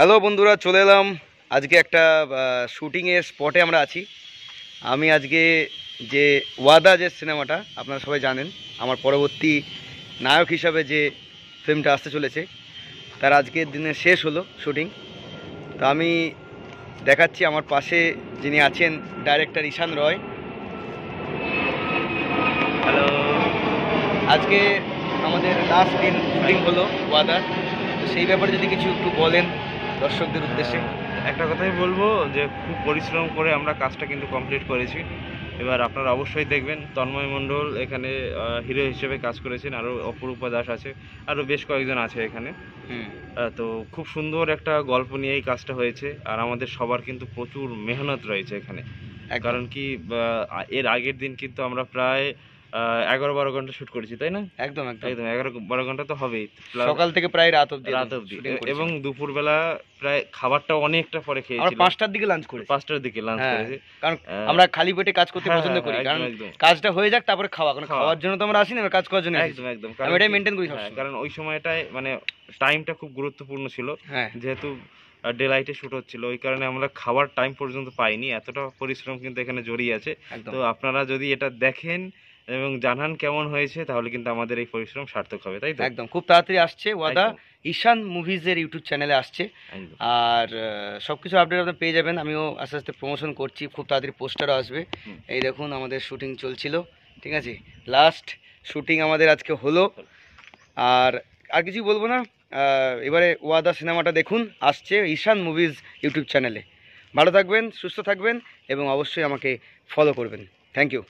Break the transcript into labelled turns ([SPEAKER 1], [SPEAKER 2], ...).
[SPEAKER 1] Hello বন্ধুরা, চলে এলাম আজকে একটা শুটিংয়ের স্পটে আমরা আছি। আমি আজকে যে ওয়াদা যে সিনেমাটা আপনারা সবাই জানেন, আমার পরবর্তী নায়ক হিসাবে যে ফিল্মটা আসতে চলেছে, তার আজকের দিনে শেষ হলো শুটিং। তো আমি দেখাচ্ছি আমার পাশে যিনি আছেন, ডাইরেক্টর ঈশান রয়। হ্যালো, আজকে আমাদের লাস্ট দিন শুটিং হলো ওয়াদা। তো সেই ব্যাপারে যদি কিছু একটু বলেন দর্শকদের উদ্দেশ্যে।
[SPEAKER 2] একটা কথাই বলবো যে খুব পরিশ্রম করে আমরা কাজটা কিন্তু কমপ্লিট করেছি। এবার আপনারা অবশ্যই দেখবেন, তন্ময় মণ্ডল এখানে হিরো হিসেবে কাজ করেছেন, আরও অপরূপা দাস আছে, আরও বেশ কয়েকজন আছে এখানে। তো খুব সুন্দর একটা গল্প নিয়ে এই কাজটা হয়েছে, আর আমাদের সবার কিন্তু প্রচুর মেহনত রয়েছে এখানে। কারণ কি, এর আগের দিন কিন্তু আমরা প্রায় 11-12 ঘন্টা শ্যুট করেছি, তাই না?
[SPEAKER 1] একদম একদম
[SPEAKER 2] একদম 11-12 ঘন্টা তো হবেই,
[SPEAKER 1] সকাল থেকে প্রায় রাত অবধি
[SPEAKER 2] এবং দুপুরবেলা প্রায় খাবারটা অনেকটা পরে খেয়েছি।
[SPEAKER 1] আমরা 5টার দিকে লাঞ্চ করেছি।
[SPEAKER 2] 5টার দিকে লাঞ্চ করেছি,
[SPEAKER 1] কারণ আমরা খালি পেটে কাজ করতে পছন্দ করি। কারণ কাজটা হয়ে যাক তারপরে খাওয়া, কারণ খাওয়ার জন্য তো আমরা আসি না, কাজ করার জন্য।
[SPEAKER 2] একদম একদম
[SPEAKER 1] আমি এটাই মেনটেন করি।
[SPEAKER 2] কারণ ওই সময়টায় মানে টাইমটা খুব গুরুত্বপূর্ণ ছিল, যেহেতু ডে লাইটে শুট হচ্ছিল, ওই কারণে আমরা খাবার টাইম পর্যন্ত পাইনি। এতটা পরিশ্রম কিন্তু এখানে জড়িয়ে আছে। তো আপনারা যদি এটা দেখেন এবং জানান কেমন হয়েছে, তাহলে কিন্তু আমাদের এই পরিশ্রম সার্থক হবে, তাই তো?
[SPEAKER 1] একদম, খুব তাড়াতাড়ি আসছে ওয়াদা, ঈশান মুভিজের ইউটিউব চ্যানেলে আসছে। আর সবকিছু আপডেট আপনি পেয়ে যাবেন। আমিও আস্তে আস্তে প্রমোশন করছি, খুব তাড়াতাড়ি পোস্টারও আসবে। এই দেখুন আমাদের শুটিং চলছিল, ঠিক আছে, লাস্ট শুটিং আমাদের আজকে হলো। আর আর কিছুই বলবো না। এবারে ওয়াদা সিনেমাটা দেখুন, আসছে ঈশান মুভিজ ইউটিউব চ্যানেলে। ভালো থাকবেন, সুস্থ থাকবেন এবং অবশ্যই আমাকে ফলো করবেন। Thank you.